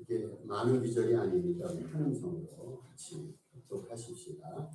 이게 많은 귀절이 아니니까 한 음성으로 같이 합독하십시다.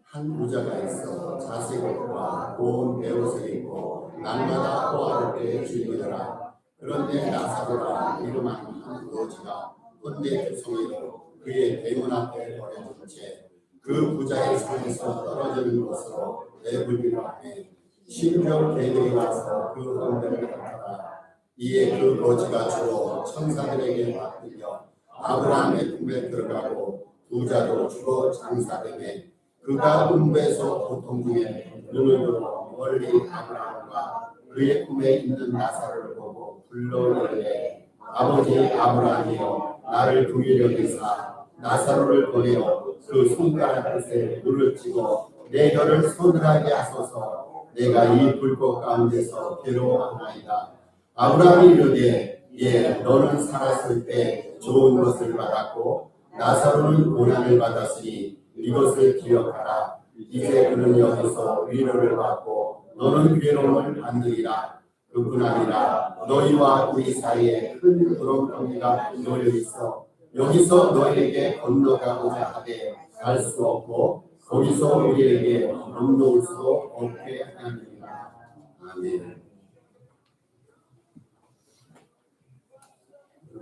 한 부자가 있어 자색옷과 고운 베옷을 입고 날마다 호화롭게 즐기더라. 그런데 나사로라 이름하는 한 거지가 혼내 구성이로 그의 대문 앞에 버려진 채 그 부자의 손에서 떨어지는 것으로 내불기로 하매 심지어 개들이 와서 그 혼내를 핥아라. 이에 그 거지가 주로 천사들에게 맡기며 아브라함의 품에 들어가고 부자도 주로 장사되매 그가 음부에서 고통 중에 눈을 들어 멀리 아브라함과 그의 품에 있는 나사로를 보고 불러 이르되 아버지 아브라함이여 나를 긍휼히 여기사 나사로를 보내어 그 손가락 끝에 물을 찍어 내 혀를 서늘하게 하소서. 내가 이 불꽃 가운데서 괴로워하나이다. 아브라함이 이르되 예 너는 살았을 때 좋은 것을 받았고 나사로는 고난을 받았으니 이것을 기억하라. 이제 그는 여기서 위로를 받고 너는 괴로움을 받으리라. 그뿐 아니라 너희와 우리 사이에 큰 구렁텅이가 놓여 있어 여기서 너희에게 건너가고자 하되 갈 수 없고 거기서 우리에게 건너올 수도 없게 하느니라. 아멘.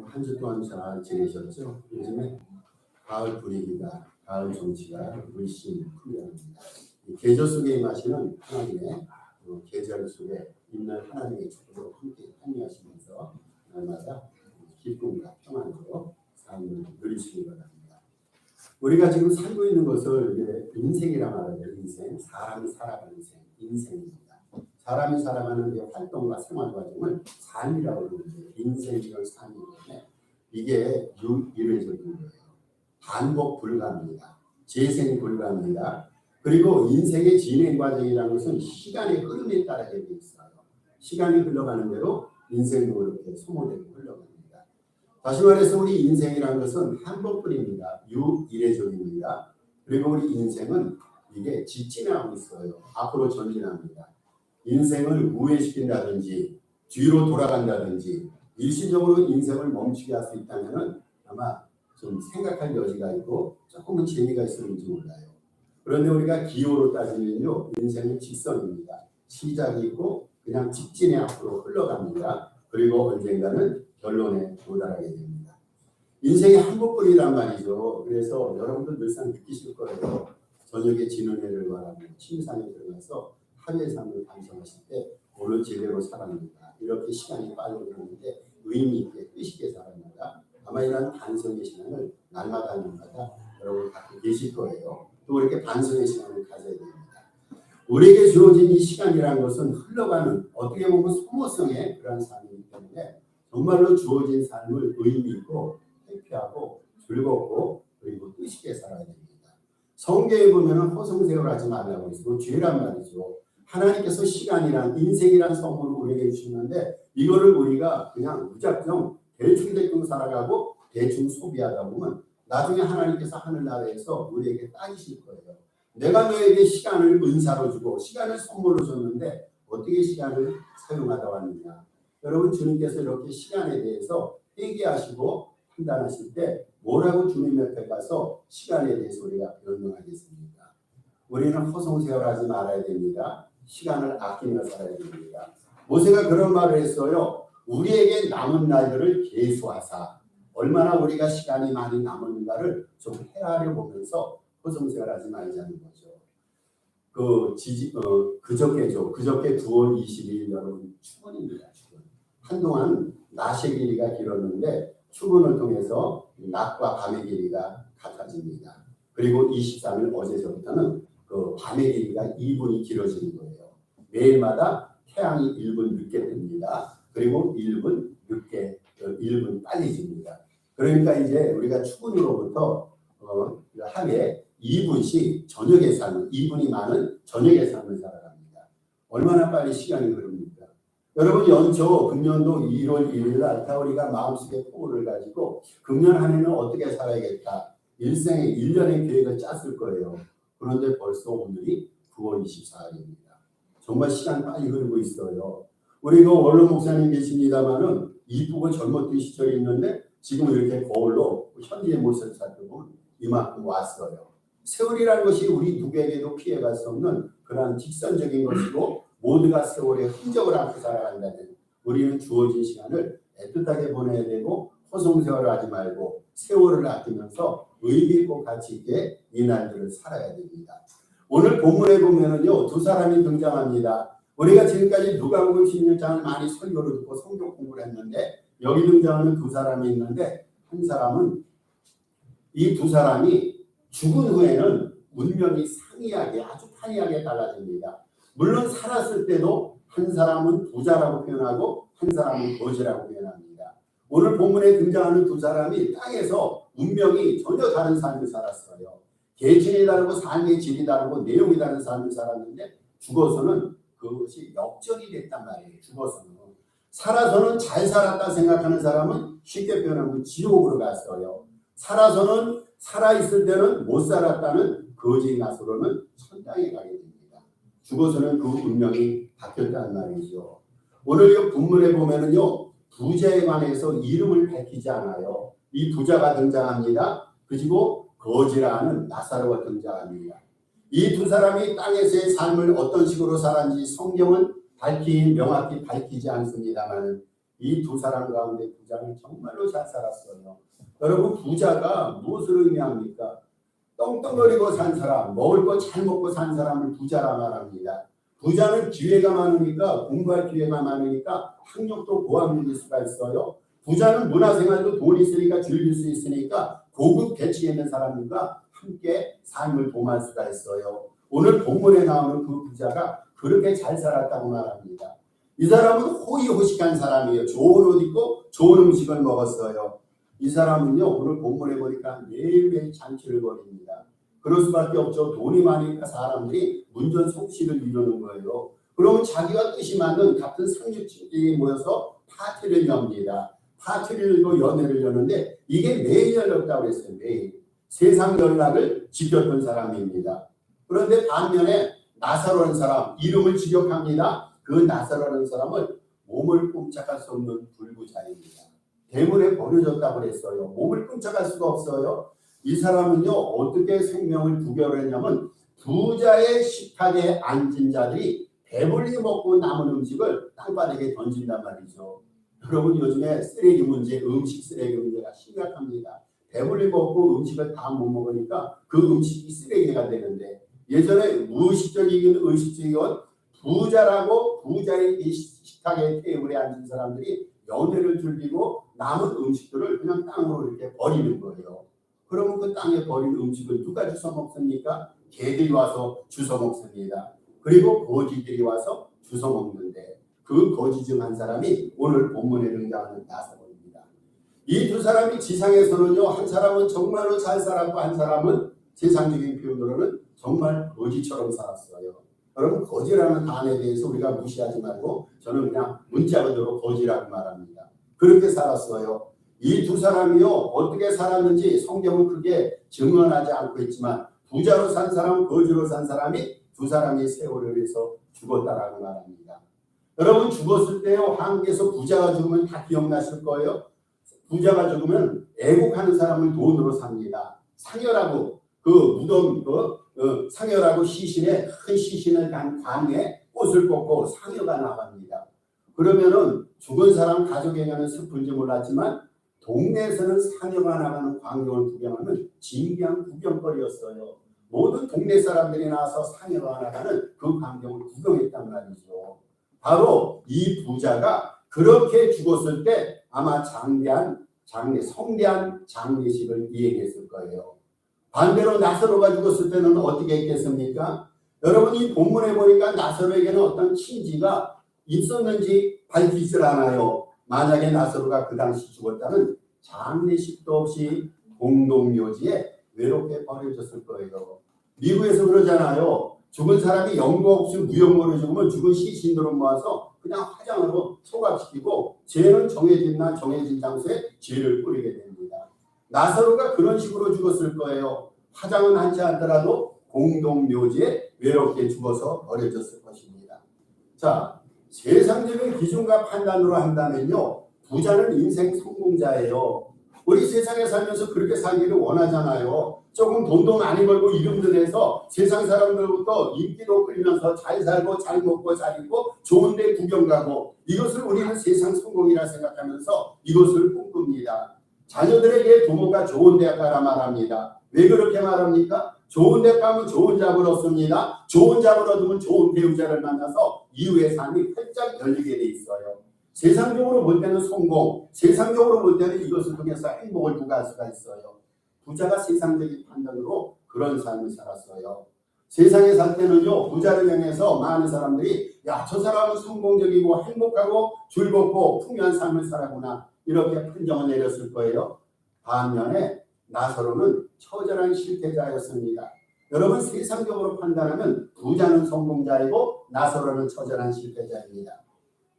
한 주 동안 잘 지내셨죠? 요즘에 가을 분위기가, 가을 정치가 물씬 풍부합니다. 계절 속에 임하시는 하나님의 계절 속에 있는 하나님의 축복으로 함께 참여하시면서 날마다 기쁨과 평안으로 삶을 누리시기 바랍니다. 우리가 지금 살고 있는 것을 인생이라 말하죠. 인생, 사람이 살아가는 인생입니다. 사람이 살아가는 활동과 생활 과정을 삶이라고 부르는데 인생이란 삶이 때문에 이게 유일해적인 거예요. 반복 불가합니다. 재생 불가합니다. 그리고 인생의 진행 과정이라는 것은 시간의 흐름에 따라 되어 있어요. 시간이 흘러가는 대로 인생도 이렇게 소모되고 흘러갑니다. 다시 말해서 우리 인생이라는 것은 한 번뿐입니다. 유일해적입니다. 그리고 우리 인생은 이게 직진하고 있어요. 앞으로 전진합니다. 인생을 우회시킨다든지 뒤로 돌아간다든지 일시적으로 인생을 멈추게 할 수 있다면 아마 좀 생각할 여지가 있고 조금은 재미가 있을지 몰라요. 그런데 우리가 기호로 따지면요, 인생은 직선입니다. 시작이 있고 그냥 직진의 앞으로 흘러갑니다. 그리고 언젠가는 결론에 도달하게 됩니다. 인생이 한 번뿐이란 말이죠. 그래서 여러분들 늘상 느끼실 거예요. 저녁에 진은혜를 바라고 침상에 들어가서 하루의 삶을 반성하실 때 오늘 제대로 살았는가, 이렇게 시간이 빨리 흐르는데 의미 있게 뜻있게 살았는가, 아마 이런 반성의 시간을 날마다 여러분 갖고 계실 거예요. 또 이렇게 반성의 시간을 가져야 됩니다. 우리에게 주어진 이 시간이라는 것은 흘러가는 어떻게 보면 소모성의 그런 삶이기 때문에 정말로 주어진 삶을 의미 있고 해피하고 즐겁고 그리고 뜻있게 살아야 됩니다. 성경에 보면 허송세월 하지 말라고 했고 죄란 말이죠. 하나님께서 시간이란 인생이란 선물을 우리에게 주시는데 이거를 우리가 그냥 무작정 대충 살아가고 대충 소비하다 보면 나중에 하나님께서 하늘나라에서 우리에게 따지실 거예요. 내가 너에게 시간을 은사로 주고 시간을 선물로 줬는데 어떻게 시간을 사용하다 왔느냐. 여러분 주님께서 이렇게 시간에 대해서 회개하시고 판단하실 때 뭐라고 주님 옆에 가서 시간에 대해서 우리가 변명하겠습니까? 우리는 허송세월하지 말아야 됩니다. 시간을 아끼며 살아야 됩니다. 모세가 그런 말을 했어요. 우리에게 남은 날들을 계수하사. 얼마나 우리가 시간이 많이 남았는가를 좀 헤아려 보면서 허송세월하지 말자는 거죠. 그저께죠. 그저께 9월 22일 여러분 추문입니다. 추문. 한동안 낮의 길이가 길었는데 추문을 통해서 낮과 밤의 길이가 같아집니다. 그리고 23일 어제서부터는 그 밤의 길이가 2분이 길어지는 거예요. 매일마다 태양이 1분 늦게 뜹니다. 그리고 1분 빨리 집니다. 그러니까 이제 우리가 추문으로부터 하루에 2분씩 저녁의 삶을 2분이 많은 저녁의 삶을 살아갑니다. 얼마나 빨리 시간이 흐릅니까? 여러분 연초 금년도 1월 1일 날 우리가 마음속에 포부를 가지고 금년 한 해는 어떻게 살아야겠다. 일생의 1년의 계획을 짰을 거예요. 그런데 벌써 오늘이 9월 24일입니다. 정말 시간 빨리 흐르고 있어요. 우리 원로 목사님 계십니다마는 이쁘고 젊었던 시절이 있는데 지금 이렇게 거울로 현재의 모습을 살펴보면 이만큼 왔어요. 세월이라는 것이 우리 누구에게도 피해갈 수 없는 그러한 직선적인 것이고 모두가 세월의 흔적을 안고 살아간다면 우리는 주어진 시간을 애틋하게 보내야 되고 허송세월을 하지 말고 세월을 아끼면서 의미 있고 가치 있게 이 날들을 살아야 됩니다. 오늘 본문에 보면은요 두 사람이 등장합니다. 우리가 지금까지 누가복음 16장을 많이 설교를 듣고 성경 공부를 했는데 여기 등장하는 두 사람이 있는데 한 사람은 이 두 사람이 죽은 후에는 운명이 상이하게 아주 판이하게 달라집니다. 물론 살았을 때도 한 사람은 부자라고 표현하고 한 사람은 거지라고 표현합니다. 오늘 본문에 등장하는 두 사람이 땅에서 운명이 전혀 다른 삶을 살았어요. 계층이 다르고 삶의 질이 다르고 내용이 다른 삶을 살았는데 죽어서는 그것이 역전이 됐단 말이에요. 죽어서는. 살아서는 잘 살았다 생각하는 사람은 쉽게 표현하면 지옥으로 갔어요. 살아서는 살아있을 때는 못 살았다는 거지 나서로는 천당에 가게 됩니다. 죽어서는 그 운명이 바뀌었다는 말이죠. 오늘 이 본문에 보면은요 부자에 관해서 이름을 밝히지 않아요. 이 부자가 등장합니다. 그리고 거지라는 나사로가 등장합니다. 이 두 사람이 땅에서의 삶을 어떤 식으로 살았는지 성경은 명확히 밝히지 않습니다만 이 두 사람 가운데 부자는 정말로 잘 살았어요. 여러분 부자가 무엇을 의미합니까? 떵떵거리고 산 사람, 먹을 거 잘 먹고 산 사람을 부자라 말합니다. 부자는 기회가 많으니까 공부할 기회가 많으니까 학력도 고학력일 수가 있어요. 부자는 문화생활도 돈 있으니까 즐길 수 있으니까 고급 계층에 있는 사람들과 함께 삶을 도모할 수가 있어요. 오늘 본문에 나오는 그 부자가 그렇게 잘 살았다고 말합니다. 이 사람은 호의호식한 사람이에요. 좋은 옷 입고 좋은 음식을 먹었어요. 이 사람은요 오늘 본문에 보니까 매일매일 잔치를 벌입니다. 그럴 수밖에 없죠. 돈이 많으니까 사람들이 문전속시를 이루는 거예요. 그러면 자기와 뜻이 맞는 같은 상류층들이 모여서 파티를 엽니다. 파티를 열고 연애를 여는데 이게 매일 열렸다고 그랬어요. 매일. 세상 연락을 지켰던 사람입니다. 그런데 반면에 나사로라는 사람, 이름을 지적합니다. 그 나사로라는 사람은 몸을 꼼짝할 수 없는 불구자입니다. 대문에 버려졌다고 그랬어요. 몸을 꼼짝할 수가 없어요. 이 사람은요 어떻게 생명을 부결했냐면 부자의 식탁에 앉은 자들이 배불리 먹고 남은 음식을 땅바닥에 던진단 말이죠. 여러분 요즘에 쓰레기 문제, 음식 쓰레기 문제가 심각합니다. 배불리 먹고 음식을 다 못 먹으니까 그 음식이 쓰레기가 되는데 예전에 무의식적이긴 의식적이건 부자라고 부자의 이 식탁의 테이블에 앉은 사람들이 연회를 즐기고 남은 음식들을 그냥 땅으로 이렇게 버리는 거예요. 그러면 그 땅에 버린 음식을 누가 주워 먹습니까? 개들이 와서 주워 먹습니다. 그리고 거지들이 와서 주워 먹는데 그 거지 중 한 사람이 오늘 본문에 등장하는 나사로입니다. 이 두 사람이 지상에서는요 한 사람은 정말로 잘 살았고 한 사람은 세상적인 표현으로는 정말 거지처럼 살았어요. 여러분 거지라는 단어에 대해서 우리가 무시하지 말고 저는 그냥 문자 그대로 거지라고 말합니다. 그렇게 살았어요. 이 두 사람이요 어떻게 살았는지 성경은 크게 증언하지 않고 있지만 부자로 산 사람, 거지로 산 사람이 두 사람이 세월을 위해서 죽었다라고 말합니다. 여러분 죽었을 때요 한국에서 부자가 죽으면 다 기억나실 거예요. 부자가 죽으면 애국하는 사람을 돈으로 삽니다. 상여라고 그 무덤 상여라고 시신에 큰 시신을 단 관에 꽃을 꽂고 상여가 나갑니다. 그러면은 죽은 사람 가족에게는 슬픈지 몰랐지만 동네에서는 상여가 나가는 광경을 구경하는 진귀한 구경거리였어요. 모든 동네 사람들이 나와서 상여가 나가는 그 광경을 구경했단 말이죠. 바로 이 부자가 그렇게 죽었을 때 아마 성대한 장례식을 이행했을 거예요. 반대로 나사로가 죽었을 때는 어떻게 했겠습니까? 여러분 이 본문에 보니까 나사로에게는 어떤 친지가 있었는지 밝히질 않아요. 만약에 나사로가 그 당시 죽었다면 장례식도 없이 공동묘지에 외롭게 버려졌을 거예요. 미국에서 그러잖아요. 죽은 사람이 연고 없이 무용으로 죽으면 죽은 시신들을 모아서 그냥 화장으로 소각시키고 죄는 정해진 날 정해진 장소에 죄를 뿌리게 됩니다. 나사로가 그런 식으로 죽었을 거예요. 화장은 하지 않더라도 공동묘지에 외롭게 죽어서 버려졌을 것입니다. 자, 세상적인 기준과 판단으로 한다면요. 부자는 인생 성공자예요. 우리 세상에 살면서 그렇게 살기를 원하잖아요. 조금 돈도 많이 벌고 이름도 내서 세상 사람들부터 인기도 끌면서 잘 살고 잘 먹고 잘 입고 좋은 데 구경 가고, 이것을 우리는 세상 성공이라 생각하면서 이것을 꿈꿉니다. 자녀들에게 부모가 좋은 대학 가라 말합니다. 왜 그렇게 말합니까? 좋은 대학 가면 좋은 잡을 얻습니다. 좋은 잡을 얻으면 좋은 배우자를 만나서 이후의 삶이 활짝 열리게 돼 있어요. 세상적으로 볼 때는 성공, 세상적으로 볼 때는 이것을 통해서 행복을 부과할 수가 있어요. 부자가 세상적인 판단으로 그런 삶을 살았어요. 세상에 살 때는요, 부자를 향해서 많은 사람들이 야, 저 사람은 성공적이고 행복하고 즐겁고 풍요한 삶을 살았구나, 이렇게 판정을 내렸을 거예요. 반면에 나사로는 처절한 실패자였습니다. 여러분, 세상적으로 판단하면 부자는 성공자이고 나사로는 처절한 실패자입니다.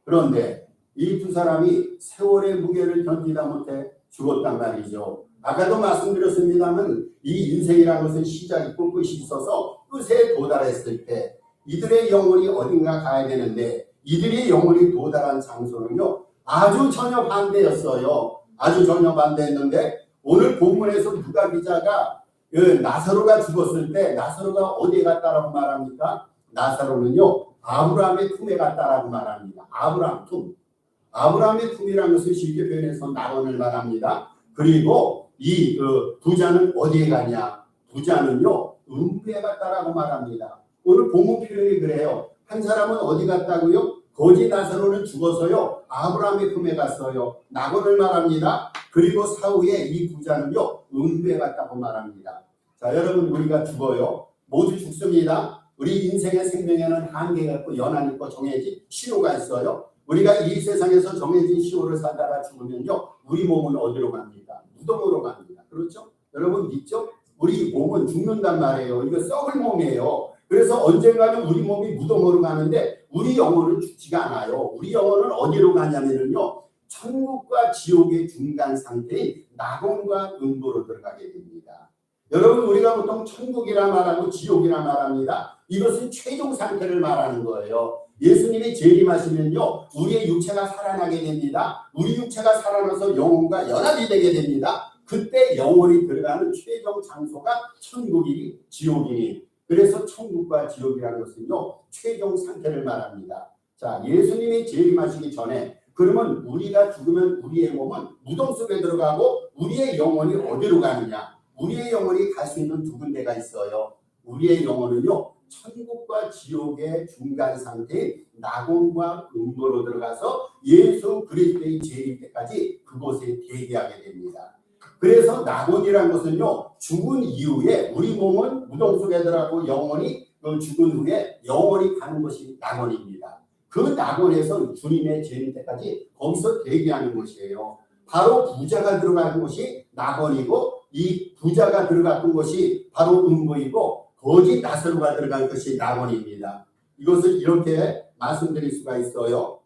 그런데 이 두 사람이 세월의 무게를 견디다 못해 죽었단 말이죠. 아까도 말씀드렸습니다만 이 인생이라는 것은 시작 있고 끝이 있어서 끝에 도달했을 때 이들의 영혼이 어딘가 가야 되는데, 이들의 영혼이 도달한 장소는요, 아주 전혀 반대였어요. 아주 전혀 반대했는데, 오늘 본문에서 누가 기자가 나사로가 죽었을 때 나사로가 어디에 갔다라고 말합니까? 나사로는요, 아브라함의 품에 갔다라고 말합니다. 아브라함 품. 아브라함의 품이라는 것을 쉽게 표현해서 낙원을 말합니다. 그리고 이 부자는 어디에 가냐? 부자는요, 음부에 갔다라고 말합니다. 오늘 본문 표현이 그래요. 한 사람은 어디 갔다고요? 거지 나사로는 죽어서요, 아브라함의 품에 갔어요. 낙원을 말합니다. 그리고 사후에 이 부자는요, 음부에 갔다고 말합니다. 자, 여러분, 우리가 죽어요. 모두 죽습니다. 우리 인생의 생명에는 한계가 있고 연한 있고 정해진 시효가 있어요. 우리가 이 세상에서 정해진 시효를 살다가 죽으면요, 우리 몸은 어디로 갑니까? 무덤으로 갑니다. 그렇죠? 여러분 믿죠? 우리 몸은 죽는단 말이에요. 이거 썩을 몸이에요. 그래서 언젠가는 우리 몸이 무덤으로 가는데 우리 영혼은 죽지가 않아요. 우리 영혼은 어디로 가냐면요, 천국과 지옥의 중간 상태인 낙원과 음부로 들어가게 됩니다. 여러분, 우리가 보통 천국이라 말하고 지옥이라 말합니다. 이것은 최종 상태를 말하는 거예요. 예수님이 재림하시면요, 우리의 육체가 살아나게 됩니다. 우리 육체가 살아나서 영혼과 연합이 되게 됩니다. 그때 영혼이 들어가는 최종 장소가 천국이니 지옥이니, 그래서 천국과 지옥이라는 것은요, 최종 상태를 말합니다. 자, 예수님이 재림하시기 전에, 그러면 우리가 죽으면 우리의 몸은 무덤 속에 들어가고 우리의 영혼이 어디로 가느냐? 우리의 영혼이 갈 수 있는 두 군데가 있어요. 우리의 영혼은요, 천국과 지옥의 중간 상태인 낙원과 음부로 들어가서 예수 그리스도의 재림 때까지 그곳에 대기하게 됩니다. 그래서 낙원이라는 것은요, 죽은 이후에 우리 몸은 무덤 속에 들어가고 영혼이 죽은 후에 영혼이 가는 것이 낙원입니다. 그 낙원에서 주님의 재림 때까지 거기서 대기하는 것이에요. 바로 부자가 들어가는 곳이 낙원이고, 이 부자가 들어갔던 곳이 바로 음부이고, 거짓 나사로가 들어간 것이 낙원입니다. 이것을 이렇게 말씀드릴 수가 있어요.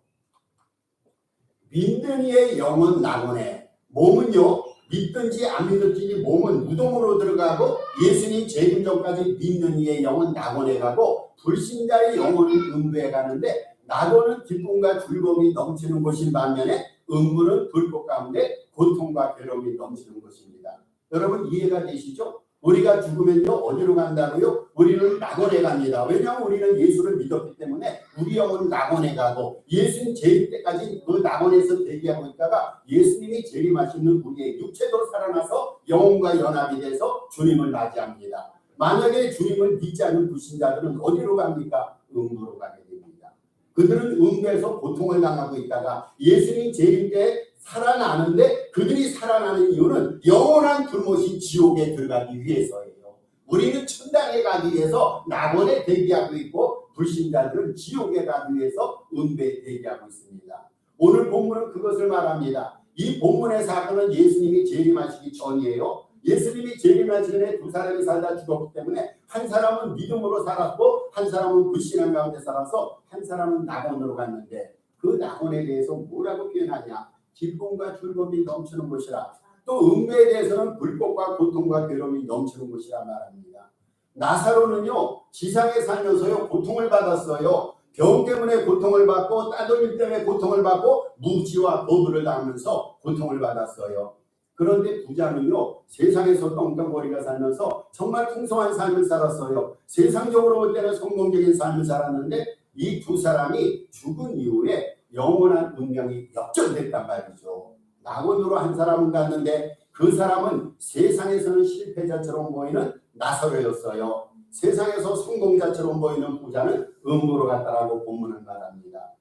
믿는 이의 영은 낙원에, 몸은요, 믿든지 안 믿든지 몸은 무덤으로 들어가고, 예수님 재림 전까지 믿는 이의 영은 낙원에 가고, 불신자의 영혼은 음부에 가는데, 낙원은 기쁨과 즐거움이 넘치는 곳인 반면에 음부는 불꽃 가운데 고통과 괴로움이 넘치는 곳입니다. 여러분 이해가 되시죠? 우리가 죽으면요, 어디로 간다고요? 우리는 낙원에 갑니다. 왜냐하면 우리는 예수를 믿었기 때문에 우리 영혼은 낙원에 가고, 예수님 재림 때까지 그 낙원에서 대기하고 있다가 예수님이 재림하시는 우리의 육체도 살아나서 영혼과 연합이 돼서 주님을 맞이합니다. 만약에 주님을 믿지 않는 불신자들은 어디로 갑니까? 음부로 가게 됩니다. 그들은 음부에서 고통을 당하고 있다가 예수님 재림 때 살아나는데, 그들이 살아나는 이유는 영원한 불못인 지옥에 들어가기 위해서예요. 우리는 천당에 가기 위해서 낙원에 대기하고 있고, 불신자들은 지옥에 가기 위해서 음부에 대기하고 있습니다. 오늘 본문은 그것을 말합니다. 이 본문의 사건은 예수님이 재림하시기 전이에요. 예수님이 재림하시기 전에 두 사람이 살다 죽었기 때문에 한 사람은 믿음으로 살았고 한 사람은 불신앙 가운데 살아서 한 사람은 낙원으로 갔는데, 그 낙원에 대해서 뭐라고 표현하냐? 기쁨과 즐거움이 넘치는 곳이라. 또 음부에 대해서는 불꽃과 고통과 괴로움이 넘치는 곳이라 말합니다. 나사로는요, 지상에 살면서요, 고통을 받았어요. 병 때문에 고통을 받고 따돌림 때문에 고통을 받고 무지와 거부를 당하면서 고통을 받았어요. 그런데 부자는요, 세상에서 떵떵거리가 살면서 정말 풍성한 삶을 살았어요. 세상적으로 볼 때는 성공적인 삶을 살았는데 이 두 사람이 죽은 이후에 영원한 운명이 역전됐단 말이죠. 낙원으로 한 사람은 갔는데 그 사람은 세상에서는 실패자처럼 보이는 나사로였어요. 세상에서 성공자처럼 보이는 부자는 음부로 갔다라고 본문은 말합니다.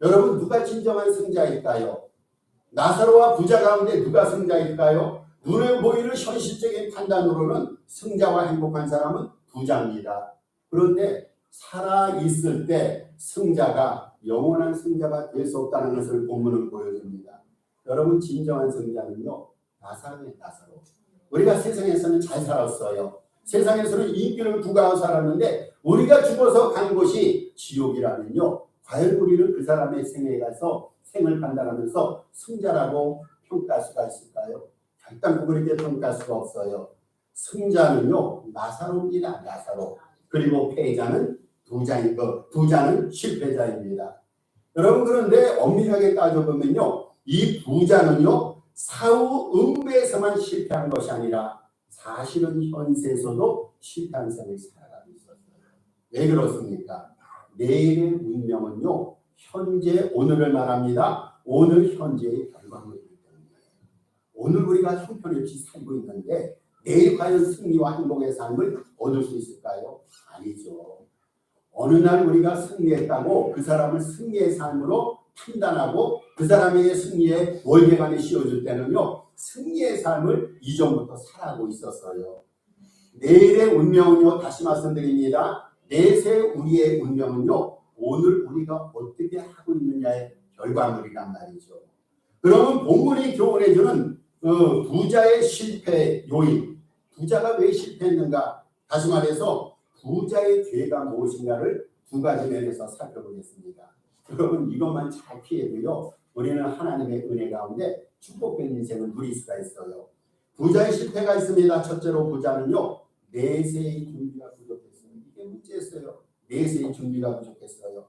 여러분, 누가 진정한 승자일까요? 나사로와 부자 가운데 누가 승자일까요? 눈에 보이는 현실적인 판단으로는 승자와 행복한 사람은 부자입니다. 그런데 살아있을 때 승자가 영원한 승자가 될 수 없다는 것을 본문은 보여줍니다. 여러분, 진정한 승자는요, 나사로의 나사로. 우리가 세상에서는 잘 살았어요. 세상에서는 인기를 부가하고 살았는데 우리가 죽어서 간 곳이 지옥이라면요, 과연 우리는 그 사람의 생애에 가서 생을 판단하면서 승자라고 평가할 수가 있을까요? 결단코 그렇게 평가할 수가 없어요. 승자는요, 나사로입니다. 나사로. 그리고 패자는 부자이고 부자는 실패자입니다. 여러분, 그런데 엄밀하게 따져보면요, 이 부자는요, 사후 음배에서만 실패한 것이 아니라 사실은 현세에서도 실패한 삶을 살아가고 있었어요. 왜 그렇습니까? 내일의 운명은요, 현재 오늘을 말합니다. 오늘 현재의 결과물이기 때문에 오늘 우리가 형편없이 살고 있는데 내일 과연 승리와 행복의 삶을 얻을 수 있을까요? 아니죠. 어느 날 우리가 승리했다고 그 사람을 승리의 삶으로 판단하고 그 사람에게 승리의 월계관이 씌워줄 때는요, 승리의 삶을 이전부터 살아가고 있었어요. 내일의 운명은요, 다시 말씀드립니다. 내세 우리의 운명은요, 오늘 우리가 어떻게 하고 있느냐의 결과물이란 말이죠. 그러면 본문이 교훈해주는 부자의 실패 요인, 부자가 왜 실패했는가? 다시 말해서 부자의 죄가 무엇인가를 두 가지 면에서 살펴보겠습니다. 여러분, 이것만 잘 피해도요, 우리는 하나님의 은혜 가운데 축복된 인생을 누릴 수가 있어요. 부자의 실패가 있습니다. 첫째로 부자는요, 내세의 준비가 부족했어요. 이게 문제였어요. 내세의 준비가 부족했어요.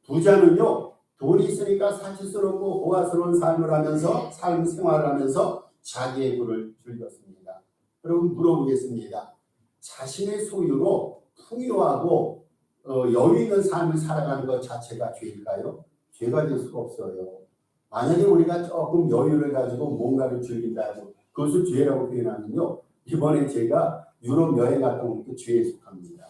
부자는요, 돈이 있으니까 사치스럽고 호화스러운 삶을 하면서 삶 생활을 하면서 자기의 부를 즐겼습니다. 여러분, 물어보겠습니다. 자신의 소유로 풍요하고 여유 있는 삶을 살아가는 것 자체가 죄일까요? 죄가 될 수가 없어요. 만약에 우리가 조금 여유를 가지고 뭔가를 즐긴다고 그것을 죄라고 표현하면요, 이번에 제가 유럽 여행 갔다 온 그 죄에 속합니다.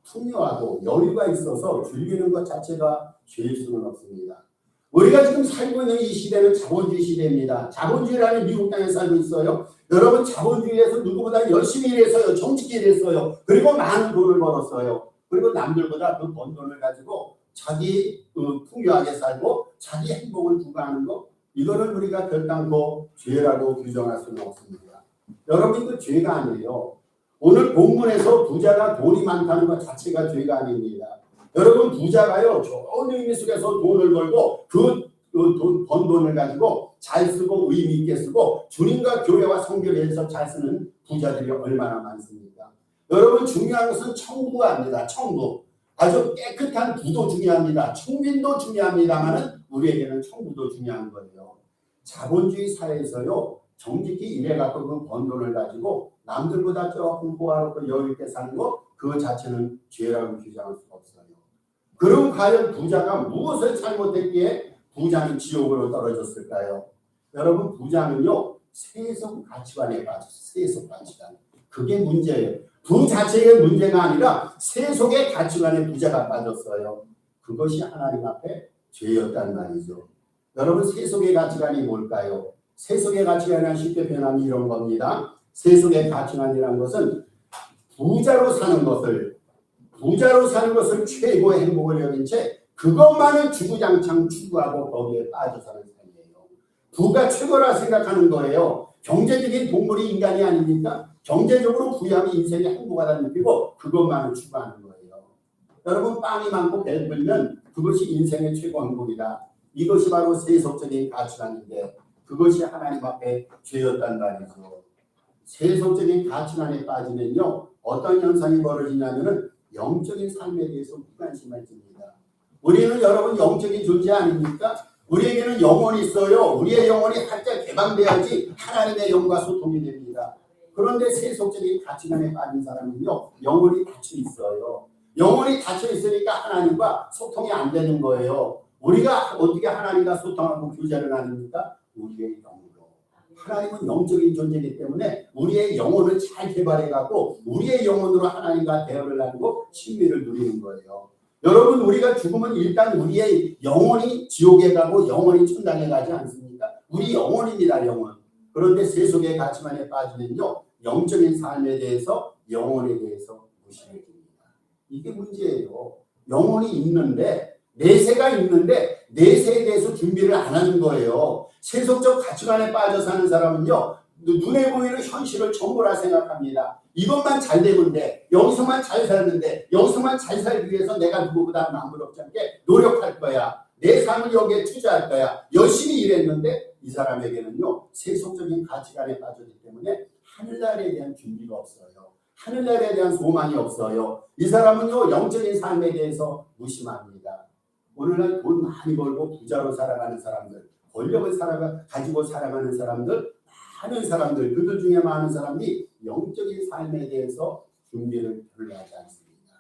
풍요하고 여유가 있어서 즐기는 것 자체가 죄일 수는 없습니다. 우리가 지금 살고 있는 이 시대는 자본주의 시대입니다. 자본주의라는 미국 땅에 살고 있어요. 여러분, 자본주의에서 누구보다 열심히 일했어요. 정직히 일했어요. 그리고 많은 돈을 벌었어요. 그리고 남들보다 그 번 돈을 가지고 자기 풍요하게 살고 자기 행복을 부과하는 것, 이거를 우리가 결단코 죄라고 규정할 수는 없습니다. 여러분, 이거 죄가 아니에요. 오늘 본문에서 부자가 돈이 많다는 것 자체가 죄가 아닙니다. 여러분, 부자가요, 좋은 의미 속에서 돈을 벌고 번 돈을 가지고 잘 쓰고 의미 있게 쓰고 주님과 교회와 성교를 해서 잘 쓰는 부자들이 얼마나 많습니까? 여러분, 중요한 것은 청부가 아닙니다. 청부. 아주 깨끗한 부도 중요합니다. 청빈도 중요합니다만은 우리에게는 청부도 중요한 거예요. 자본주의 사회에서요, 정직히 일해갖고 그 번 돈을 가지고 남들보다 조금 호화롭고 여유 있게 사는 것, 그 자체는 죄라고 규정할 수가 없어요. 그럼 과연 부자가 무엇을 잘못했기에 부자는 지옥으로 떨어졌을까요? 여러분, 부자는요, 세속 가치관에 빠졌어요. 세속 가치관. 그게 문제예요. 부 자체의 문제가 아니라 세속의 가치관에 부자가 빠졌어요. 그것이 하나님 앞에 죄였단 말이죠. 여러분, 세속의 가치관이 뭘까요? 세속의 가치관은 쉽게 표현하면 이런 겁니다. 세속의 가치관이라는 것은 부자로 사는 것을 최고의 행복을 여긴 채 그것만을 주구장창 추구하고 거기에 빠져 사는 삶이에요. 부가 최고라 생각하는 거예요. 경제적인 동물이 인간이 아닙니까? 경제적으로 부유함이 인생의 행복하다는 느끼고 그것만을 추구하는 거예요. 여러분, 빵이 많고 배불면 그것이 인생의 최고 행복이다. 이것이 바로 세속적인 가치관인데 그것이 하나님 앞에 죄였단 말이죠. 세속적인 가치관에 빠지면요, 어떤 현상이 벌어지냐면은 영적인 삶에 대해서 무관심해집니다. 우리는 여러분 영적인 존재 아닙니까? 우리에게는 영혼이 있어요. 우리의 영혼이 활짝 개방돼야지 하나님의 영과 소통이 됩니다. 그런데 세속적인 가치관에 빠진 사람은요, 영혼이 닫혀 있어요. 영혼이 닫혀 있으니까 하나님과 소통이 안 되는 거예요. 우리가 어떻게 하나님과 소통하고 교제를 나눕니까? 우리의 영으로. 하나님은 영적인 존재이기 때문에 우리의 영혼을 잘 개발해갖고 우리의 영혼으로 하나님과 대화를 나누고 친밀을 누리는 거예요. 여러분, 우리가 죽으면 일단 우리의 영혼이 지옥에 가고 영혼이 천당에 가지 않습니까? 우리 영혼입니다, 영혼. 그런데 세속의 가치관에 빠지면요, 영적인 삶에 대해서, 영혼에 대해서 무시해 줍니다. 이게 문제예요. 영혼이 있는데, 내세가 있는데 내세에 대해서 준비를 안 하는 거예요. 세속적 가치관에 빠져 사는 사람은요, 눈에 보이는 현실을 전부라 생각합니다. 이것만 잘 되면 돼. 여기서만 잘 살는데, 여기서만 잘 살기 위해서 내가 누구보다 남부럽지 않게 노력할 거야. 내 삶을 여기에 투자할 거야. 열심히 일했는데 이 사람에게는요, 세속적인 가치관에 빠졌기 때문에 하늘나라에 대한 준비가 없어요. 하늘나라에 대한 소망이 없어요. 이 사람은요, 영적인 삶에 대해서 무심합니다. 오늘날 돈 많이 벌고 부자로 살아가는 사람들, 권력을 가지고 살아가는 사람들, 많은 사람들, 그들 중에 많은 사람이 영적인 삶에 대해서 준비를 별로 하지 않습니다.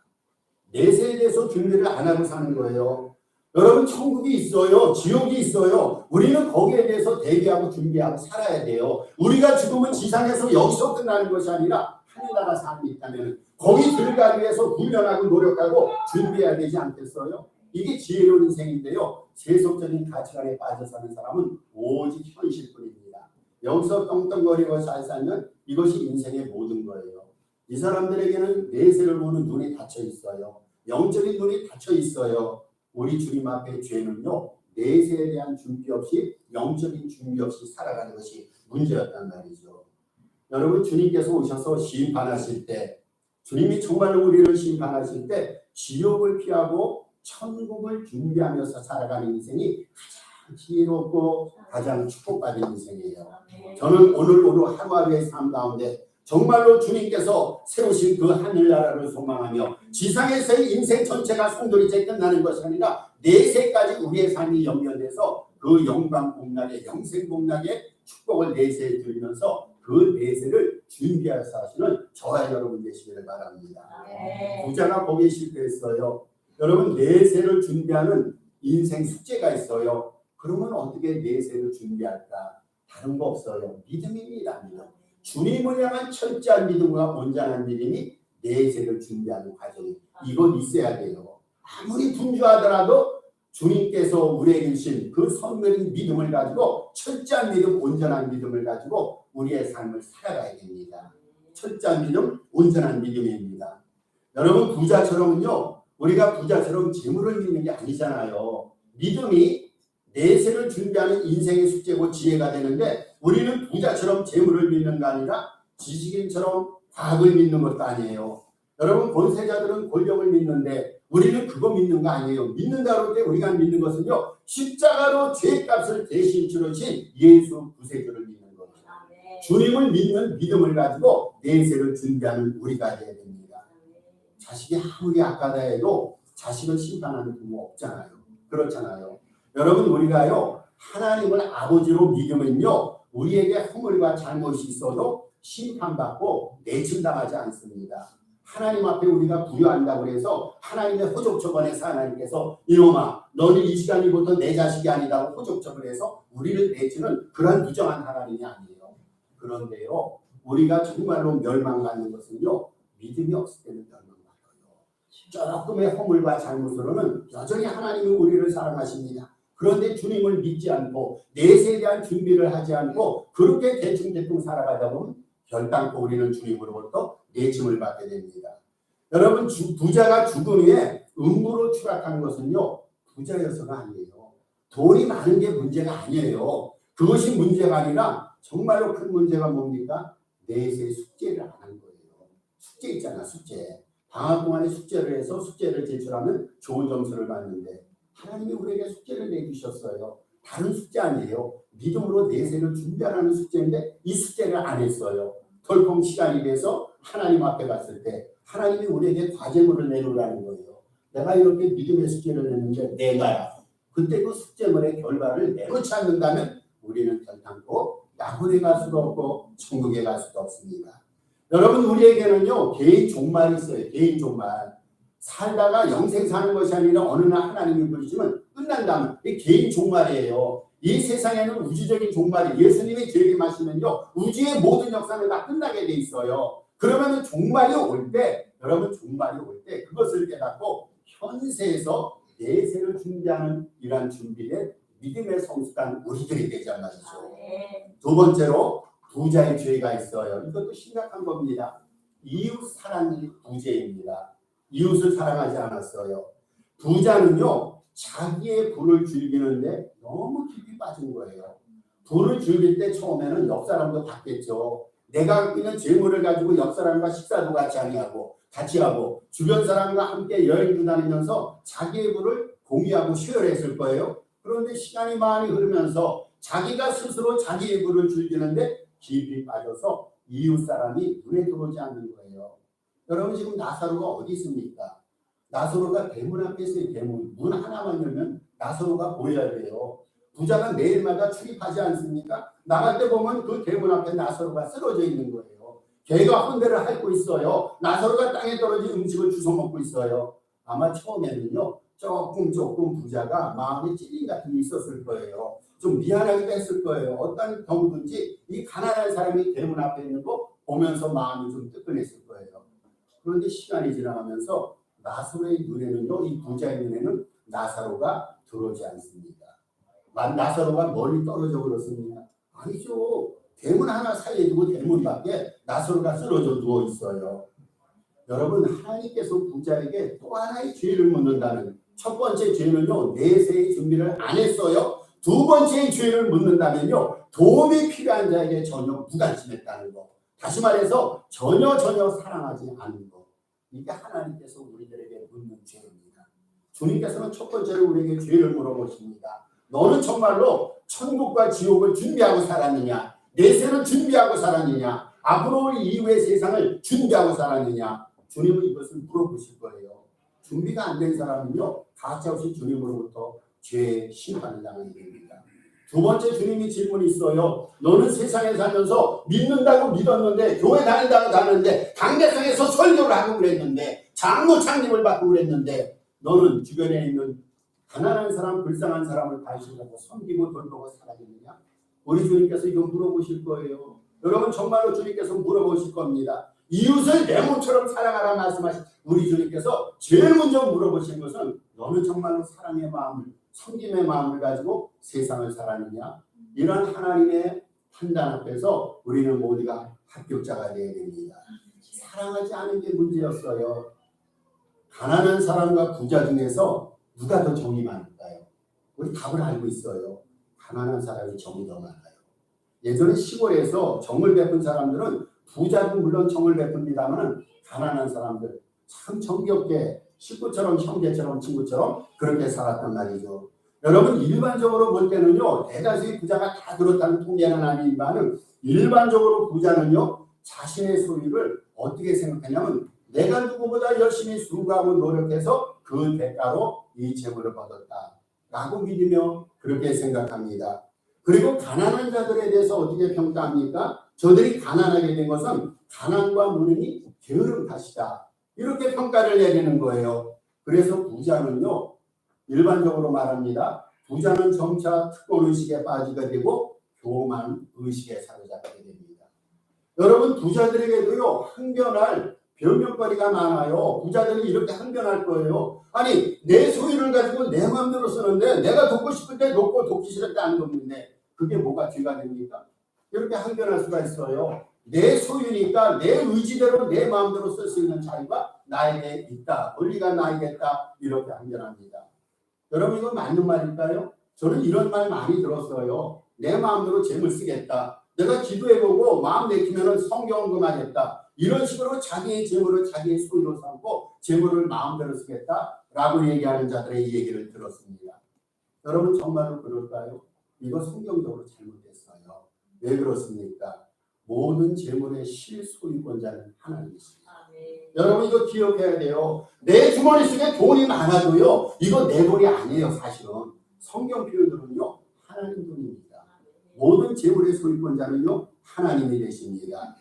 내세에 대해서 준비를 안 하고 사는 거예요. 여러분, 천국이 있어요. 지옥이 있어요. 우리는 거기에 대해서 대비하고 준비하고 살아야 돼요. 우리가 죽으면 지상에서 여기서 끝나는 것이 아니라 하늘나라 삶이 있다면 거기 들어가기 위해서 훈련하고 노력하고 준비해야 되지 않겠어요? 이게 지혜로운 인생인데요. 세속적인 가치관에 빠져 사는 사람은 오직 현실뿐입니다. 여기서 떵떵거리고 잘 살면 이것이 인생의 모든 거예요. 이 사람들에게는 내세를 보는 눈이 닫혀 있어요. 영적인 눈이 닫혀 있어요. 우리 주님 앞에 죄는요, 내세에 대한 준비 없이, 영적인 준비 없이 살아가는 것이 문제였단 말이죠. 여러분, 주님께서 오셔서 심판하실 때, 주님이 정말로 우리를 심판하실 때 지옥을 피하고 천국을 준비하면서 살아가는 인생이 가장 지혜롭고 가장 축복받은 인생이에요. 저는 오늘 하루하루의 삶 가운데 정말로 주님께서 세우신 그 하늘나라를 소망하며 지상에서의 인생 전체가 송두리째 끝나는 것이 아니라 내세까지 우리의 삶이 연결돼서 그 영광 복락의 영생 복락의 축복을 내세에 들면서 그 내세를 준비해서 하시는 저와 여러분 되시기를 바랍니다. 부자가 거기에 실패했어요. 여러분, 내세를 준비하는 인생 숙제가 있어요. 그러면 어떻게 내세를 준비할까? 다른 거 없어요. 믿음입니다. 믿음. 주님을 향한 철저한 믿음과 온전한 믿음이 내세를 준비하는 과정이 이건 있어야 돼요. 아무리 분주하더라도 주님께서 우리에게 주신 그 선물인 믿음을 가지고 철저한 믿음, 온전한 믿음을 가지고 우리의 삶을 살아가야 됩니다. 철저한 믿음, 온전한 믿음입니다. 여러분, 부자처럼은요, 우리가 부자처럼 재물을 믿는 게 아니잖아요. 믿음이 내세를 준비하는 인생의 숙제고 지혜가 되는데 우리는 부자처럼 재물을 믿는 게 아니라 지식인처럼 과학을 믿는 것도 아니에요. 여러분, 권세자들은 권력을 믿는데 우리는 그거 믿는 거 아니에요. 믿는다고 할 때 우리가 믿는 것은요, 십자가로 죄값을 대신 치르신 예수 구세주를 믿는 거예요. 주님을 믿는 믿음을 가지고 내세를 준비하는 우리가 되어야 됩니다. 자식이 아무리 악하다 해도 자식을 심판하는 부모 없잖아요. 그렇잖아요. 여러분, 우리가요, 하나님을 아버지로 믿으면요, 우리에게 허물과 잘못이 있어도 심판받고 내침당하지 않습니다. 하나님 앞에 우리가 부여한다고 해서 하나님의 호족처분에서 하나님께서 이놈아, 너는 이 시간이부터 내 자식이 아니다고 호족처분을 해서 우리를 내치는 그런 부정한 하나님이 아니에요. 그런데요, 우리가 정말로 멸망받는 것은요, 믿음이 없을 때는 멸망받아요. 조금의 허물과 잘못으로는 여전히 하나님이 우리를 사랑하십니다. 그런데 주님을 믿지 않고 내세에 대한 준비를 하지 않고 그렇게 대충대충 살아가다 보면 결단코 우리는 주님으로부터 내침을 받게 됩니다. 여러분, 부자가 죽은 후에 음부로 추락한 것은요, 부자여서가 아니에요. 돈이 많은 게 문제가 아니에요. 그것이 문제가 아니라 정말로 큰 문제가 뭡니까? 내세 숙제를 안 한 거예요. 숙제 있잖아, 숙제. 방학 동안에 숙제를 해서 숙제를 제출하면 좋은 점수를 받는데 하나님이 우리에게 숙제를 내주셨어요. 다른 숙제 아니에요. 믿음으로 내세를 준비하라는 숙제인데 이 숙제를 안 했어요. 덜컹 시간이 돼서 하나님 앞에 갔을 때 하나님이 우리에게 과제물을 내놓으라는 거예요. 내가 이렇게 믿음의 숙제를 냈는데 내가야 그때 그 숙제물의 결과를 내놓지 않는다면 우리는 결단코 야혼에 갈 수도 없고 천국에 갈 수도 없습니다. 여러분, 우리에게는요 개인 종말이 있어요. 개인 종말. 살다가 영생 사는 것이 아니라 어느 날 하나님이 부르시면 끝난다면 이 개인 종말이에요. 이 세상에는 우주적인 종말이, 예수님이 재림하시면요 우주의 모든 역사는 다 끝나게 돼 있어요. 그러면 종말이 올 때, 여러분 종말이 올 때 그것을 깨닫고 현세에서 내세를 준비하는 이러한 준비된 믿음의 성숙한 우리들이 되지 말이죠. 두 번째로 부자의 죄가 있어요. 이것도 심각한 겁니다. 이웃 사랑이 부재입니다. 이웃을 사랑하지 않았어요. 부자는요 자기의 부를 즐기는데 너무 깊이 빠진 거예요. 부를 즐길 때 처음에는 옆 사람도 봤겠죠. 내가 갖고 있는 재물을 가지고 옆 사람과 식사도 같이 하고 주변 사람과 함께 여행도 다니면서 자기의 부를 공유하고 쉐어했을 거예요. 그런데 시간이 많이 흐르면서 자기가 스스로 자기의 부를 즐기는데 깊이 빠져서 이웃 사람이 눈에 들어오지 않는 거예요. 여러분, 지금 나사로가 어디 있습니까? 나사로가 대문 앞에 있어요. 대문. 문 하나만 열면 나사로가 보여야 돼요. 부자가 매일마다 출입하지 않습니까? 나갈 때 보면 그 대문 앞에 나사로가 쓰러져 있는 거예요. 개가 혼대를 핥고 있어요. 나사로가 땅에 떨어진 음식을 주워 먹고 있어요. 아마 처음에는요 조금 부자가 마음에 찔림 같은 게 있었을 거예요. 좀 미안하기도 했을 거예요. 어떤 경우든지 이 가난한 사람이 대문 앞에 있는 거 보면서 마음이 좀 뜨끈했을 거예요. 그런데 시간이 지나가면서 나사로의 눈에는요, 이 부자의 눈에는 나사로가 들어오지 않습니다. 나사로가 멀리 떨어져 그렇습니다. 아니죠. 대문 하나 사이에 두고 대문 밖에 나사로가 쓰러져 누워 있어요. 여러분, 하나님께서 부자에게 또 하나의 죄를 묻는다는, 첫 번째 죄는요 내세의 준비를 안 했어요. 두 번째 죄를 묻는다면요 도움이 필요한 자에게 전혀 무관심했다는 거. 다시 말해서 전혀 사랑하지 않는 거. 이게 하나님께서 우리들에게 묻는 죄입니다. 주님께서는 첫 번째로 우리에게 죄를 물어보십니다. 너는 정말로 천국과 지옥을 준비하고 살았느냐? 내세를 준비하고 살았느냐? 앞으로 올 이후의 세상을 준비하고 살았느냐? 주님은 이것을 물어보실 거예요. 준비가 안 된 사람은요 가차없이 주님으로부터 죄의 심판을 당하게 됩니다. 두 번째 주님이 질문이 있어요. 너는 세상에 살면서 믿는다고 믿었는데, 교회 다닌다고 다녔는데, 강대상에서 설교를 하고 그랬는데, 장로 창립을 받고 그랬는데, 너는 주변에 있는 가난한 사람, 불쌍한 사람을 관심하고 섬기고 돌보고 살아겠느냐? 우리 주님께서 이거 물어보실 거예요. 여러분, 정말로 주님께서 물어보실 겁니다. 이웃을 내 몸처럼 사랑하라 말씀하신 우리 주님께서 제일 먼저 물어보신 것은 너는 정말로 사랑의 마음을, 섬김의 마음을 가지고 세상을 살았느냐? 이런 하나님의 판단 앞에서 우리는 모두가 합격자가 되어야 됩니다. 사랑하지 않은 게 문제였어요. 가난한 사람과 부자 중에서 누가 더 정이 많을까요? 우리 답을 알고 있어요. 가난한 사람이 정이 더 많아요. 예전에 시골에서 정을 베푼 사람들은, 부자도 물론 정을 베풉니다만 가난한 사람들 참 정겹게 식구처럼, 형제처럼, 친구처럼 그렇게 살았단 말이죠. 여러분, 일반적으로 볼 때는요 대다수의 부자가 다 그렇다는 통계는 아니지만, 일반적으로 부자는요 자신의 소유를 어떻게 생각하냐면, 내가 누구보다 열심히 수고하고 노력해서 그 대가로 이 재물을 받았다라고 믿으며 그렇게 생각합니다. 그리고 가난한 자들에 대해서 어떻게 평가합니까? 저들이 가난하게 된 것은 가난과 무능이 게으름 탓이다, 이렇게 평가를 내리는 거예요. 그래서 부자는요 일반적으로 말합니다. 부자는 점차 특권의식에 빠지게 되고 교만 의식에 사로잡게 됩니다. 여러분, 부자들에게도요 항변할 변명거리가 많아요. 부자들이 이렇게 항변할 거예요. 아니, 내 소유를 가지고 내 마음대로 쓰는데, 내가 돕고 싶을 때 돕고 돕기 싫을 때 안 돕는데 그게 뭐가 죄가 됩니까? 이렇게 항변할 수가 있어요. 내 소유니까 내 의지대로 내 마음대로 쓸 수 있는 자유가 나에게 있다, 권리가 나에게 있다, 이렇게 항변합니다. 여러분, 이거 맞는 말일까요? 저는 이런 말 많이 들었어요. 내 마음대로 재물 쓰겠다, 내가 기도해보고 마음 내키면 성경금하겠다, 이런 식으로 자기의 재물을 자기의 소유로 삼고 재물을 마음대로 쓰겠다라고 얘기하는 자들의 얘기를 들었습니다. 여러분, 정말로 그럴까요? 이거 성경적으로 잘못됐어요. 왜 그렇습니까? 모든 재물의 실소유권자는 하나님이십니다. 여러분, 이거 기억해야 돼요. 내 주머니 속에 돈이 많아도요 이거 내 돈이 아니에요. 사실은 성경 표현으로는요 하나님 분입니다. 모든 재물의 소유권자는요 하나님이 되십니다.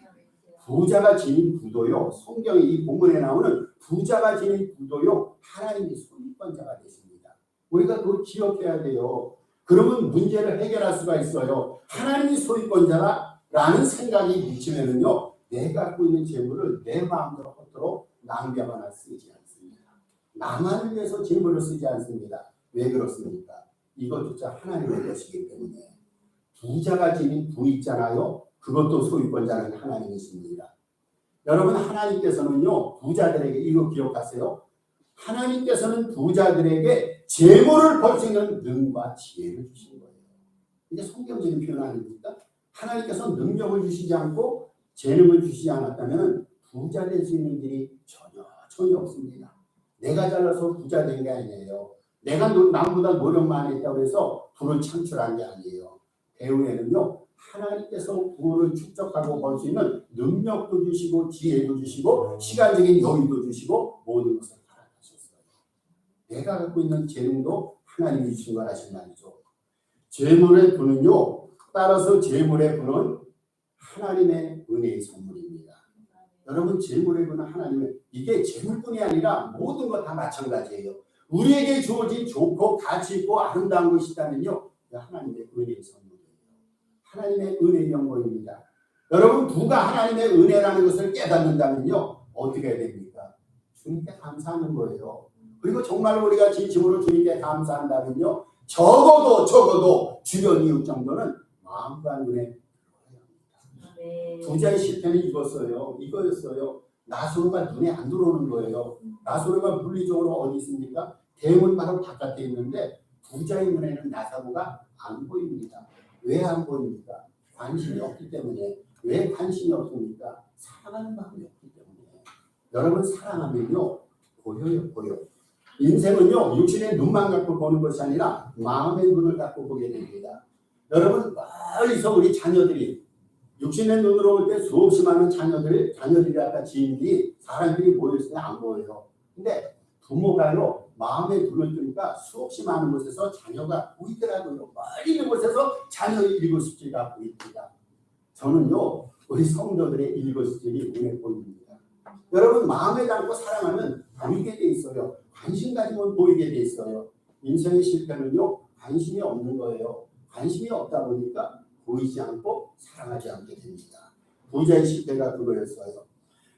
부자가 지닌 부도요, 성경의 이 본문에 나오는 부자가 지닌 부도요 하나님이 소유권자가 되십니다. 우리가 그걸 기억해야 돼요. 그러면 문제를 해결할 수가 있어요. 하나님이 소유권자라는 생각이 미치면은요 내가 갖고 있는 재물을 내 마음대로 헛되로 낭비하거나 쓰지 않습니다. 나만을 위해서 재물을 쓰지 않습니다. 왜 그렇습니까? 이것조차 하나님의 것이기 때문에. 부자가 지닌 부 있잖아요. 그것도 소유권자는 하나님이십니다. 여러분 하나님께서는요 부자들에게 이거 기억하세요. 하나님께서는 부자들에게 재물을 벌 수 있는 능과 지혜를 주신 거예요. 이게 성경적인 표현 아닙니까? 하나님께서 능력을 주시지 않고 재능을 주시지 않았다면 부자 될 수 있는 길이 전혀 없습니다. 내가 잘나서 부자 된 게 아니에요. 내가 남보다 노력 많이 했다고 해서 부를 창출한 게 아니에요. 배후에는요 하나님께서 부를 축적하고 벌 수 있는 능력도 주시고 지혜도 주시고 시간적인 여유도 주시고 모든 것을 허락하셨어요. 내가 갖고 있는 재능도 하나님이 주신 거라신 말이죠. 재물의 부는요 따라서 재물의 부는 하나님의 은혜의 선물입니다. 여러분 재물의 부는 하나님의 이게 재물뿐이 아니라 모든 것 다 마찬가지예요. 우리에게 주어진 좋고 가치 있고 아름다운 것이 있다면요 하나님의 은혜의 선물이에요. 하나님의 은혜의 영광입니다. 여러분 부가 하나님의 은혜라는 것을 깨닫는다면요 어떻게 해야 됩니까? 주님께 감사하는 거예요. 그리고 정말 우리가 진심으로 주님께 감사한다면요 적어도 주변 이웃 정도는 마음과 눈에 부자의 실패는 이거였어요. 나사로가 눈에 안 들어오는 거예요. 나사로가 물리적으로 어디 있습니까? 대문 바로 바깥에 있는데 부자의 눈에는 나사로가 안 보입니다. 왜 안 보입니까? 관심이 없기 때문에. 왜 관심이 없습니까? 사랑하는 마음이 없기 때문에. 여러분 사랑하면요 보여요. 인생은요 육신의 눈만 갖고 보는 것이 아니라 마음의 눈을 갖고 보게 됩니다. 여러분 멀리서 우리 자녀들이 육신의 눈으로 볼 때 수없이 많은 자녀들이 아까 지인들이 사람들이 모였을 때 안 보여요. 근데 부모가요 마음의 눈을 뜨니까 수없이 많은 곳에서 자녀가 보이더라고요. 멀리 있는 곳에서 자녀 일거수일투가 보입니다. 저는요 우리 성도들의 일거수일투이 눈에 보입니다. 여러분 마음에 담고 사랑하면 보이게 돼 있어요. 관심 가지면 보이게 돼 있어요. 인생의 실패는요 관심이 없는 거예요. 관심이 없다 보니까 보이지 않고 사랑하지 않게 됩니다. 부자의 실패가 그거였어요.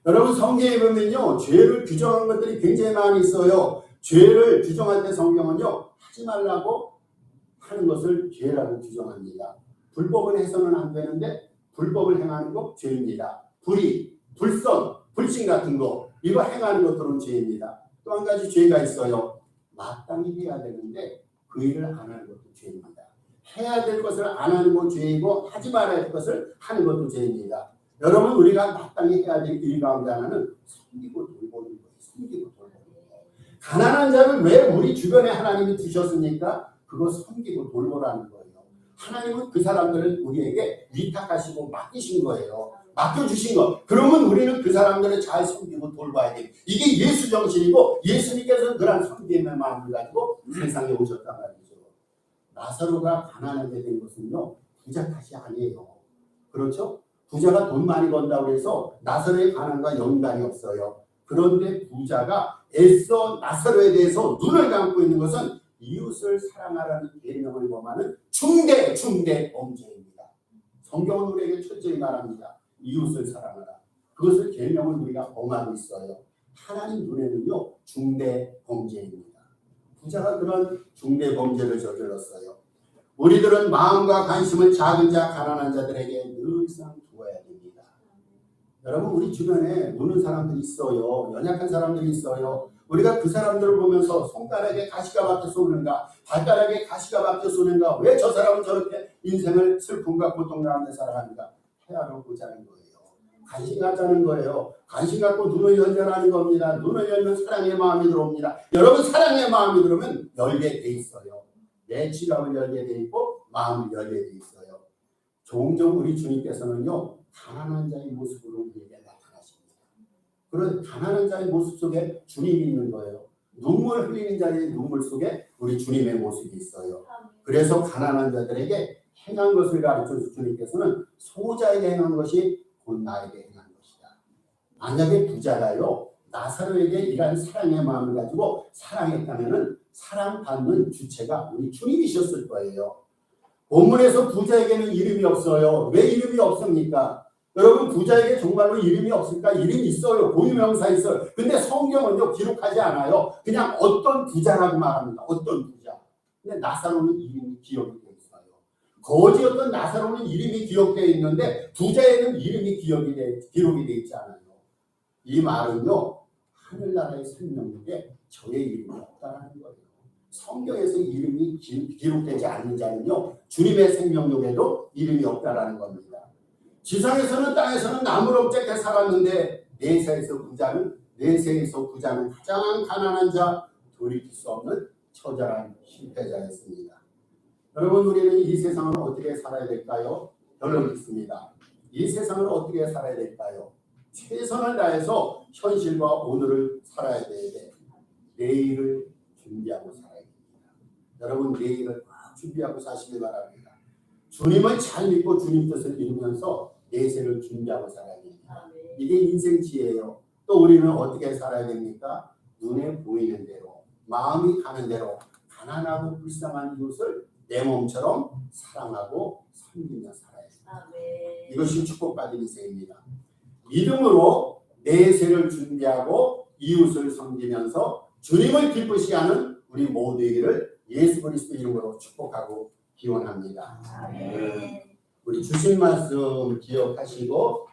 여러분 성경에 보면요 죄를 규정한 것들이 굉장히 많이 있어요. 죄를 규정할 때 성경은요 하지 말라고 하는 것을 죄라고 규정합니다. 불법을 해서는 안 되는데 불법을 행하는 거 죄입니다. 불의, 불선, 불신 같은 거 이거 행하는 것들은 죄입니다. 또 한 가지 죄가 있어요. 마땅히 해야 되는데 그 일을 안 하는 것도 죄입니다. 해야 될 것을 안 하는 건 죄이고 하지 말아야 할 것을 하는 것도 죄입니다. 여러분 우리가 마땅히 해야 될 일 가운데 하나는 섬기고 돌보는 거예요. 가난한 자를 왜 우리 주변에 하나님이 두셨습니까? 그거 섬기고 돌보라는 거예요. 하나님은 그 사람들을 우리에게 위탁하시고 맡기신 거예요. 맡겨주신 거. 그러면 우리는 그 사람들을 잘 섬기고 돌봐야 돼요. 이게 예수 정신이고 예수님께서는 그런 섬김의 마음을 가지고 세상에 오셨단 말이죠. 나사로가 가난하게 된 것은요 부자 탓이 아니에요. 그렇죠? 부자가 돈 많이 번다고 해서 나사로의 가난과 연관이 없어요. 그런데 부자가 애써 나사로에 대해서 눈을 감고 있는 것은 이웃을 사랑하라는 계명을 범하는 중대 범죄입니다. 성경은 우리에게 철저히 말합니다. 이웃을 사랑하라. 그것을 계명을 우리가 범하고 있어요. 하나님 눈에는요 중대 범죄입니다. 부자가 그런 중대 범죄를 저질렀어요. 우리들은 마음과 관심을 작은 자, 가난한 자들에게 늘상 두어야 됩니다. 여러분 우리 주변에 노는 사람들이 있어요. 연약한 사람들이 있어요. 우리가 그 사람들을 보면서 손가락에 가시가 박혀 쏘는가, 발가락에 가시가 박혀 쏘는가, 왜 저 사람은 저렇게 인생을 슬픔과 고통 가운데 살아갑니까? 헤아려 보자는 거예요. 관심 갖자는 거예요. 관심 갖고 눈을 열자라는 겁니다. 눈을 열면 사랑의 마음이 들어옵니다. 여러분 사랑의 마음이 들어오면 열게 돼 있어요. 내 지갑을 열게 돼 있고 마음을 열게 돼 있어요. 종종 우리 주님께서는요 가난한 자의 모습으로 우리에게 나타나십니다. 그런 가난한 자의 모습 속에 주님이 있는 거예요. 눈물 흘리는 자의 눈물 속에 우리 주님의 모습이 있어요. 그래서 가난한 자들에게 행한 것을 가르쳐서 주님께서는 소자에게 행한 것이 곧 나에게 행한 것이다. 만약에 부자가요 나사로에게 이러한 사랑의 마음을 가지고 사랑했다면은 사랑받는 주체가 우리 주님이셨을 거예요. 본문에서 부자에게는 이름이 없어요. 왜 이름이 없습니까? 여러분 부자에게 정말로 이름이 없을까? 이름이 있어요. 고유명사 있어요. 근데 성경은요 기록하지 않아요. 그냥 어떤 부자라고 말합니다. 어떤 부자. 근데 나사로는 이름이 기억이 되어 있어요. 거지였던 나사로는 이름이 기억되어 있는데 부자에는 이름이 기록이 되어 있지 않아요. 이 말은요 하늘나라의 생명력에 저의 이름이 없다라는 거예요. 성경에서 이름이 기록되지 않는 자는요 주님의 생명력에도 이름이 없다라는 겁니다. 지상에서는 땅에서는 나무롭게 살았는데 내세에서 부자는 가장 가난한 자, 돌이킬 수 없는 처절한 실패자였습니다. 여러분 우리는 이 세상을 어떻게 살아야 될까요? 결론 있습니다. 이 세상을 어떻게 살아야 될까요? 최선을 다해서 현실과 오늘을 살아야 되는데 내일을 준비하고 살아야 됩니다. 여러분 내일을 준비하고 사시길 바랍니다. 주님을 잘 믿고 주님 뜻을 이루면서 내세를 준비하고 살아야 됩니다. 이게 인생 지혜예요. 또 우리는 어떻게 살아야 됩니까? 눈에 보이는 대로 마음이 가는 대로 가난하고 불쌍한 이웃을 내 몸처럼 사랑하고 섬기며 살아야 됩니다. 이것이 축복받은 인생입니다. 믿음으로 내세를 준비하고 이웃을 섬기면서 주님을 기쁘시게 하는 우리 모두에게를 예수 그리스도 이름으로 축복하고 기원합니다. 우리 주신 말씀 기억하시고